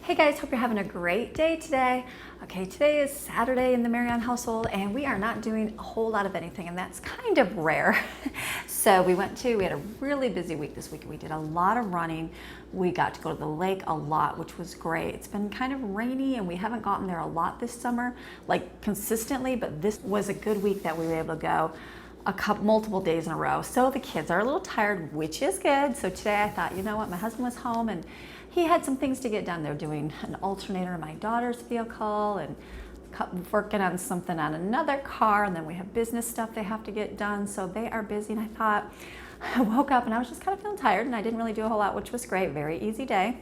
Hey guys, hope you're having a great day today. Okay, today is Saturday in the Maryon household and we are not doing a whole lot of anything, and that's kind of rare. So we had a really busy week this week. We did a lot of running. We got to go to the lake a lot, which was great. It's been kind of rainy and we haven't gotten there a lot this summer, like consistently, but this was a good week that we were able to go multiple days in a row. So the kids are a little tired, which is good. So today I thought, you know what, my husband was home and he had some things to get done. They're doing an alternator in my daughter's vehicle and working on something on another car, and then we have business stuff they have to get done. So they are busy, and I thought, I woke up and I was just kind of feeling tired and I didn't really do a whole lot, which was great. Very easy day.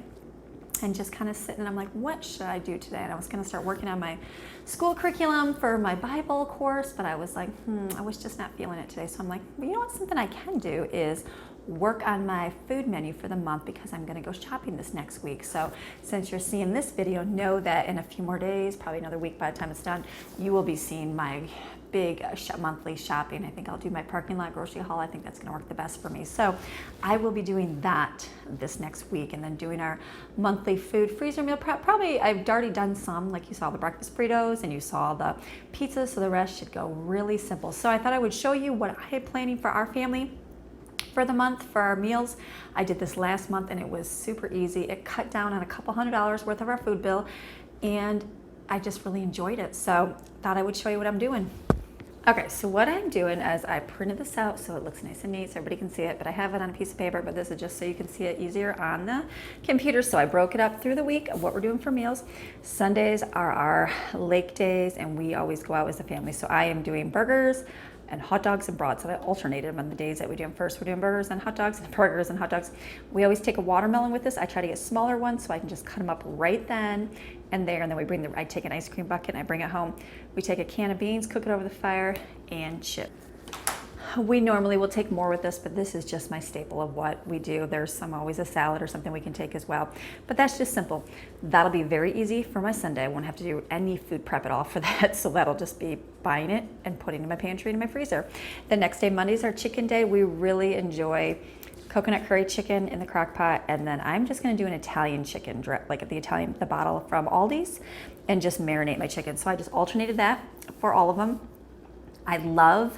And just kind of sitting, and I'm like, what should I do today? And I was going to start working on my school curriculum for my Bible course, but I was like, I was just not feeling it today. So I'm like, well, you know what, something I can do is work on my food menu for the month, because I'm going to go shopping this next week. So since you're seeing this video, know that in a few more days, probably another week by the time it's done, you will be seeing my big monthly shopping. I think I'll do my parking lot grocery haul. I think that's going to work the best for me. So I will be doing that this next week, and then doing our monthly food freezer meal prep. Probably I've already done some, like you saw the breakfast burritos and you saw the pizzas, so the rest should go really simple. So I thought I would show you what I am planning for our family for the month for our meals. I did this last month and it was super easy. It cut down on a couple $100s worth of our food bill, and I just really enjoyed it. So thought I would show you what I'm doing. Okay, so what I'm doing is I printed this out so it looks nice and neat so everybody can see it, but I have it on a piece of paper, but this is just so you can see it easier on the computer. So I broke it up through the week of what we're doing for meals. Sundays are our lake days and we always go out as a family. So I am doing burgers and hot dogs and broad. So I alternated them on the days that we do them. First we're doing burgers and hot dogs, and burgers and hot dogs. We always take a watermelon with us. I try to get smaller ones so I can just cut them up right then and there. And then I take an ice cream bucket and I bring it home. We take a can of beans, cook it over the fire, and chip. We normally will take more with us, but this is just my staple of what we do. There's always a salad or something we can take as well, but that's just simple. That'll be very easy for my Sunday. I won't have to do any food prep at all for that, so that'll just be buying it and putting it in my pantry and in my freezer. The next day, Monday's our chicken day. We really enjoy coconut curry chicken in the crock pot, and then I'm just going to do an Italian chicken, like the bottle from Aldi's, and just marinate my chicken. So I just alternated that for all of them. I love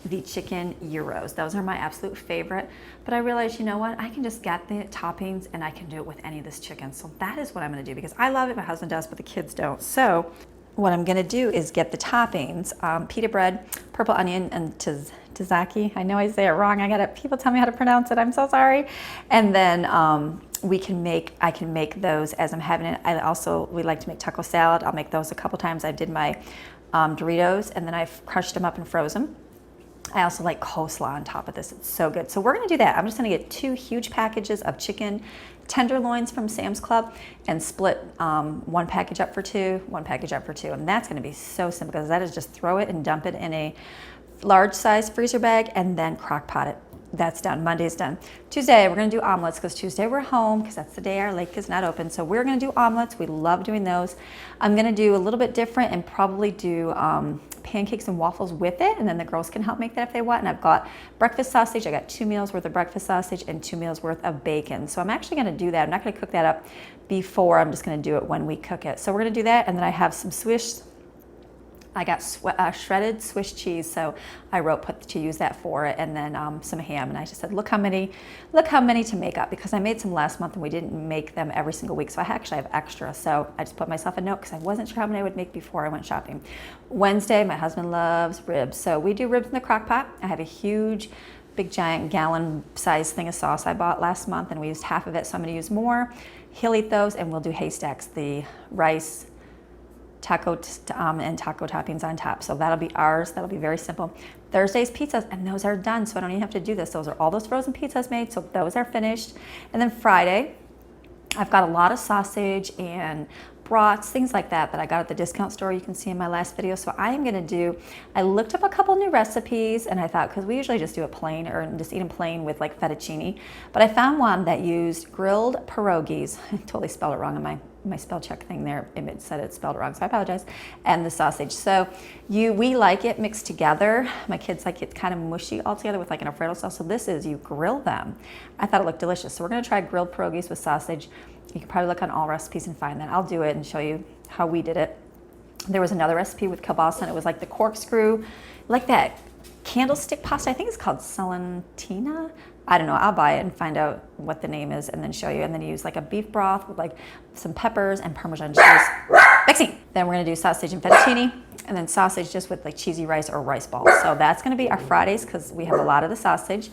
the chicken gyros. Those are my absolute favorite, but I realized, you know what, I can just get the toppings and I can do it with any of this chicken. So that is what I'm going to do, because I love it, my husband does, but the kids don't. So what I'm going to do is get the toppings, pita bread, purple onion, and tzatziki. I know I say it wrong. People tell me how to pronounce it. I'm so sorry. And then I can make those as I'm having it. We like to make taco salad. I'll make those a couple times. I did my Doritos, and then I've crushed them up and froze them. I also like coleslaw on top of this. It's so good. So we're going to do that. I'm just going to get 2 huge packages of chicken tenderloins from Sam's Club and split one package up for 2, one package up for 2. And that's going to be so simple, because that is just throw it and dump it in a large size freezer bag and then crock pot it. That's done. Monday's done. Tuesday, we're going to do omelets, because Tuesday we're home, because that's the day our lake is not open. So we're going to do omelets. We love doing those. I'm going to do a little bit different and probably do pancakes and waffles with it, and then the girls can help make that if they want. And I've got breakfast sausage. I got 2 meals worth of breakfast sausage and 2 meals worth of bacon. So I'm actually going to do that. I'm not going to cook that up before. I'm just going to do it when we cook it. So we're going to do that, and then I have some I got shredded Swiss cheese, so I wrote to use that for it, and then some ham. And I just said, look how many to make up, because I made some last month and we didn't make them every single week, so I actually have extra. So I just put myself a note, because I wasn't sure how many I would make before I went shopping. Wednesday, my husband loves ribs, so we do ribs in the crock pot. I have a huge, big, giant gallon size thing of sauce I bought last month, and we used half of it, so I'm going to use more. He'll eat those, and we'll do haystacks, the rice, taco and taco toppings on top. So that'll be ours. That'll be very simple. Thursday's pizzas, and those are done, so I don't even have to do this. Those are all those frozen pizzas made, so those are finished. And then Friday, I've got a lot of sausage and brats, things like that I got at the discount store. You can see in my last video. So I looked up a couple new recipes, and I thought, because we usually just do it plain or just eat them plain with like fettuccine, but I found one that used grilled pierogies. I totally spelled it wrong on my my spell check thing there, it said it spelled wrong, so I apologize. And the sausage. So we like it mixed together. My kids like it kind of mushy all together with like an Alfredo sauce. So this is, you grill them. I thought it looked delicious. So we're gonna try grilled pierogies with sausage. You can probably look on all recipes and find that. I'll do it and show you how we did it. There was another recipe with kielbasa, and it was like the corkscrew, like that candlestick pasta. I think it's called Salentina. I don't know. I'll buy it and find out what the name is and then show you. And then you use like a beef broth with like some peppers and Parmesan cheese. Mixing. Then we're gonna do sausage and fettuccine, and then sausage just with like cheesy rice or rice balls. So that's gonna be our Fridays because we have a lot of the sausage.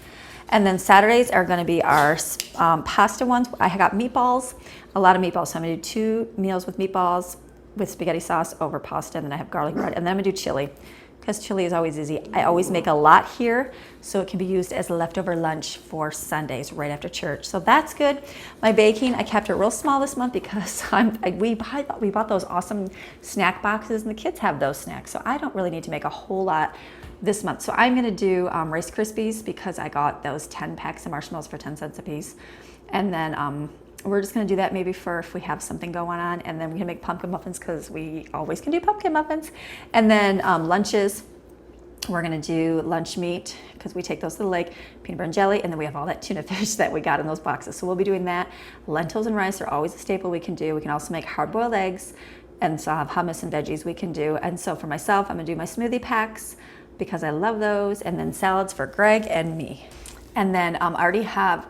And then Saturdays are gonna be our pasta ones. I got meatballs, a lot of meatballs. So I'm gonna do 2 meals with meatballs with spaghetti sauce over pasta, and then I have garlic bread. And then I'm gonna do chili, because chili is always easy. I always make a lot here, so it can be used as a leftover lunch for Sundays right after church. So that's good. My baking, I kept it real small this month because we bought those awesome snack boxes, and the kids have those snacks. So I don't really need to make a whole lot this month. So I'm gonna do Rice Krispies because I got those 10 packs of marshmallows for 10 cents a piece. And then we're just gonna do that maybe for if we have something going on, and then we're gonna make pumpkin muffins because we always can do pumpkin muffins. And then lunches, we're gonna do lunch meat because we take those to the lake, peanut butter and jelly, and then we have all that tuna fish that we got in those boxes. So we'll be doing that. Lentils and rice are always a staple we can do. We can also make hard-boiled eggs, and so I'll have hummus and veggies we can do. And so for myself, I'm gonna do my smoothie packs because I love those, and then salads for Greg and me. And then I already have,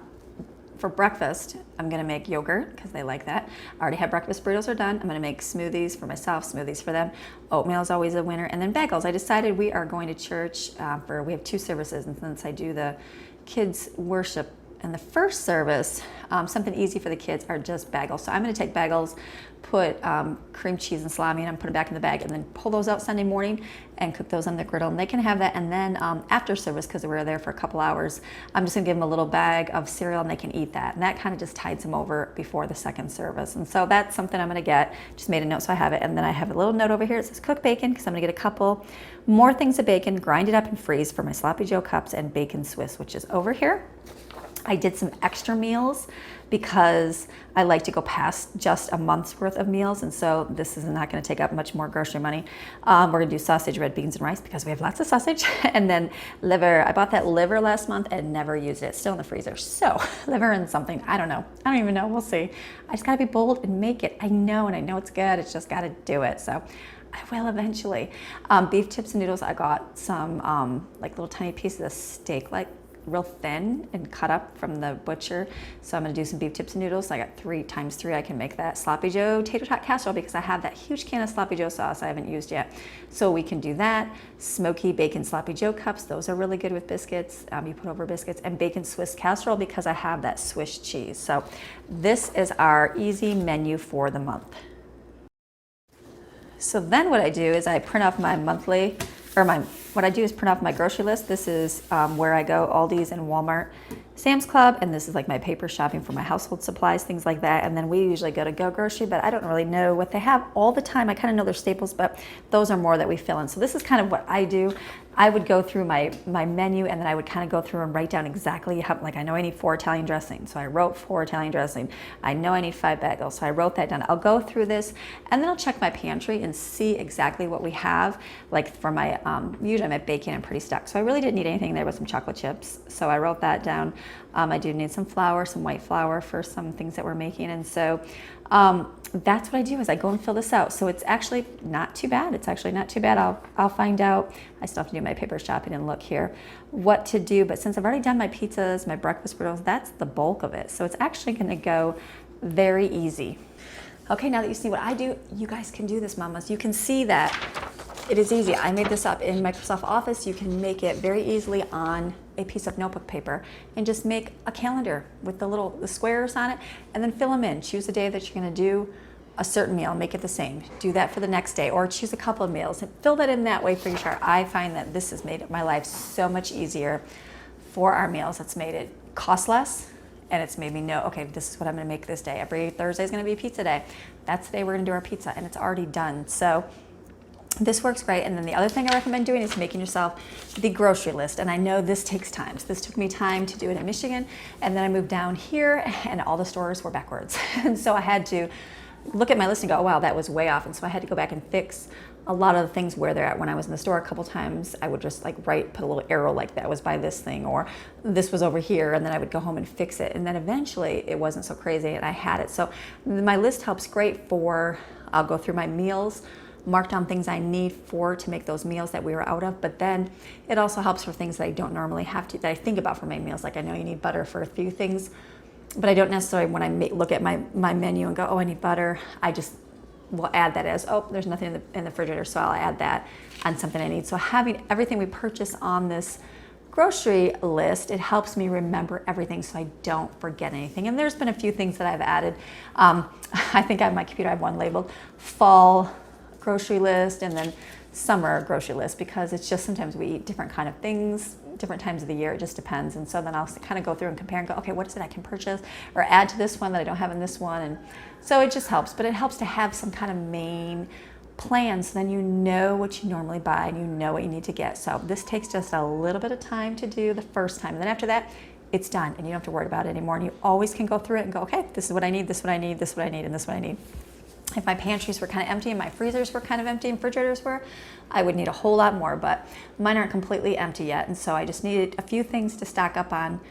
for breakfast, I'm gonna make yogurt because they like that. I already have breakfast burritos are done. I'm gonna make smoothies for myself, smoothies for them. Oatmeal is always a winner. And then bagels. I decided we are going to church we have 2 services, and since I do the kids worship in the first service, something easy for the kids are just bagels. So I'm gonna take bagels, put cream cheese and salami, and I'm put them back in the bag, and then pull those out Sunday morning and cook those on the griddle. And they can have that. And then after service, because we were there for a couple hours, I'm just gonna give them a little bag of cereal and they can eat that. And that kind of just tides them over before the second service. And so that's something I'm gonna get. Just made a note so I have it. And then I have a little note over here that says cook bacon, because I'm gonna get a couple more things of bacon, grind it up and freeze for my Sloppy Joe cups, and bacon Swiss, which is over here. I did some extra meals because I like to go past just a month's worth of meals, and so this is not going to take up much more grocery money. We're going to do sausage, red beans, and rice because we have lots of sausage. And then liver. I bought that liver last month and never used it. It's still in the freezer. So liver and something. I don't know. I don't even know. We'll see. I just got to be bold and make it. I know, and I know it's good. It's just got to do it. So I will eventually. Beef tips and noodles. I got some like little tiny pieces of steak, like real thin and cut up from the butcher. So I'm gonna do some beef tips and noodles. I got 3 times 3. I can make that Sloppy Joe tater tot casserole because I have that huge can of Sloppy Joe sauce I haven't used yet. So we can do that. Smoky bacon Sloppy Joe cups. Those are really good with biscuits. You put over biscuits, and bacon Swiss casserole because I have that Swiss cheese. So this is our easy menu for the month. So then what I do is I print off my monthly, what I do is print off my grocery list. This is where I go, Aldi's and Walmart, Sam's Club, and this is like my paper shopping for my household supplies, things like that. And then we usually go to Go Grocery, but I don't really know what they have all the time. I kind of know their staples, but those are more that we fill in. So this is kind of what I do. I would go through my menu, and then I would kind of go through and write down exactly how, like I know I need 4 Italian dressing, so I wrote 4 Italian dressing. I know I need 5 bagels, so I wrote that down. I'll go through this, and then I'll check my pantry and see exactly what we have. Like for my, usually I'm at bacon and pretty stuck, so I really didn't need anything there with some chocolate chips, so I wrote that down. I do need some flour, some white flour for some things that we're making, and so that's what I do is I go and fill this out. So it's actually not too bad. It's actually not too bad. I'll find out. I still have to do my paper shopping and look here what to do. But since I've already done my pizzas, my breakfast burritos, that's the bulk of it. So it's actually going to go very easy. Okay, now that you see what I do, you guys can do this, mamas. You can see that it is easy. I made this up in Microsoft Office. You can make it very easily on a piece of notebook paper and just make a calendar with the squares on it, and then fill them in. Choose the day that you're going to do a certain meal, make it the same. Do that for the next day, or choose a couple of meals and fill that in that way for your chart. I find that this has made my life so much easier for our meals. It's made it cost less, and it's made me know, okay, this is what I'm going to make this day. Every Thursday is going to be pizza day. That's the day we're going to do our pizza, and it's already done. So this works great. And then the other thing I recommend doing is making yourself the grocery list. And I know this takes time. So this took me time to do it in Michigan. And then I moved down here and all the stores were backwards. And so I had to look at my list and go, oh, wow, that was way off. And so I had to go back and fix a lot of the things where they're at. When I was in the store a couple times, I would just like put a little arrow like that was by this thing, or this was over here, and then I would go home and fix it. And then eventually it wasn't so crazy and I had it. So my list helps great for, I'll go through my meals, mark down things I need to make those meals that we were out of, but then it also helps for things that I don't normally have to, that I think about for my meals. Like I know you need butter for a few things, but I don't necessarily, when I look at my menu and go, oh, I need butter, I just will add that as, oh, there's nothing in the refrigerator, so I'll add that on something I need. So having everything we purchase on this grocery list, it helps me remember everything so I don't forget anything. And there's been a few things that I've added. I think on my computer I have one labeled fall grocery list and then summer grocery list, because it's just sometimes we eat different kind of things, different times of the year, it just depends. And so then I'll kind of go through and compare and go, okay, what is it I can purchase or add to this one that I don't have in this one? And so it just helps, but it helps to have some kind of main plan, so then you know what you normally buy and you know what you need to get. So this takes just a little bit of time to do the first time, and then after that it's done and you don't have to worry about it anymore, and you always can go through it and go, okay, this is what I need, this is what I need, this is what I need, and this is what I need. If my pantries were kind of empty and my freezers were kind of empty and refrigerators were, I would need a whole lot more, but mine aren't completely empty yet, and so I just needed a few things to stock up on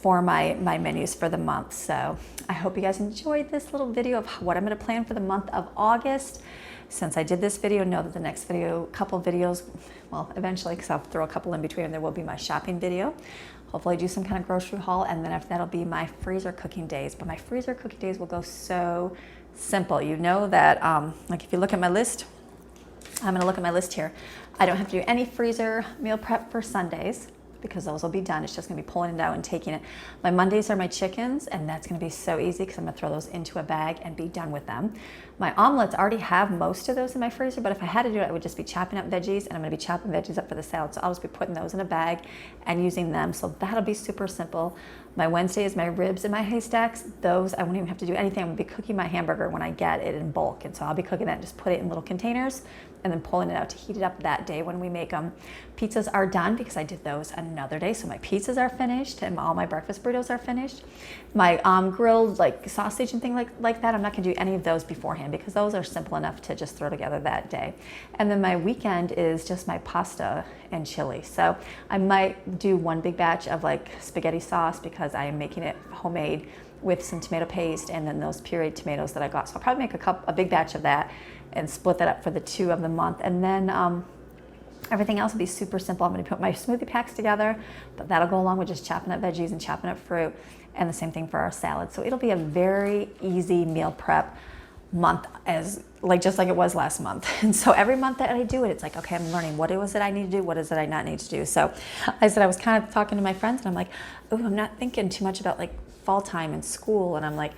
for my menus for the month. So I hope you guys enjoyed this little video of what I'm going to plan for the month of August. Since I did this video, know that the next video, couple videos, well, eventually, because I'll throw a couple in between, and there will be my shopping video. Hopefully do some kind of grocery haul, and then after that'll be my freezer cooking days. But my freezer cooking days will go so simple. You know that, like if you look at my list, I'm gonna look at my list here. I don't have to do any freezer meal prep for Sundays, because those will be done. It's just gonna be pulling it out and taking it. My Mondays are my chickens, and that's gonna be so easy because I'm gonna throw those into a bag and be done with them. My omelets, I already have most of those in my freezer, but if I had to do it, I would just be chopping up veggies, and I'm gonna be chopping veggies up for the salad. So I'll just be putting those in a bag and using them. So that'll be super simple. My Wednesday is my ribs and my haystacks. Those, I won't even have to do anything. I'm gonna be cooking my hamburger when I get it in bulk. And so I'll be cooking that and just put it in little containers and then pulling it out to heat it up that day when we make them. Pizzas are done because I did those another day. So my pizzas are finished and all my breakfast burritos are finished. My grilled like sausage and thing like that, I'm not gonna do any of those beforehand because those are simple enough to just throw together that day. And then my weekend is just my pasta and chili. So I might do one big batch of like spaghetti sauce because I am making it homemade with some tomato paste and then those pureed tomatoes that I got. So I'll probably make a big batch of that and split that up for the 2 of the month. And then everything else will be super simple. I'm gonna put my smoothie packs together, but that'll go along with just chopping up veggies and chopping up fruit, and the same thing for our salad. So it'll be a very easy meal prep month, just like it was last month. And so every month that I do it, it's like, okay, I'm learning what it was that I need to do, what is it I not need to do. So I said, I was kind of talking to my friends and I'm like, oh, I'm not thinking too much about like fall time and school. And I'm like,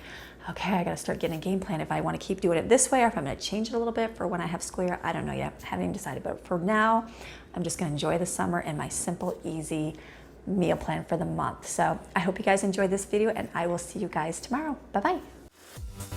okay, I gotta start getting a game plan if I wanna keep doing it this way or if I'm gonna change it a little bit for when I have school year. I don't know yet, I haven't even decided, but for now, I'm just gonna enjoy the summer and my simple, easy meal plan for the month. So I hope you guys enjoyed this video and I will see you guys tomorrow. Bye-bye.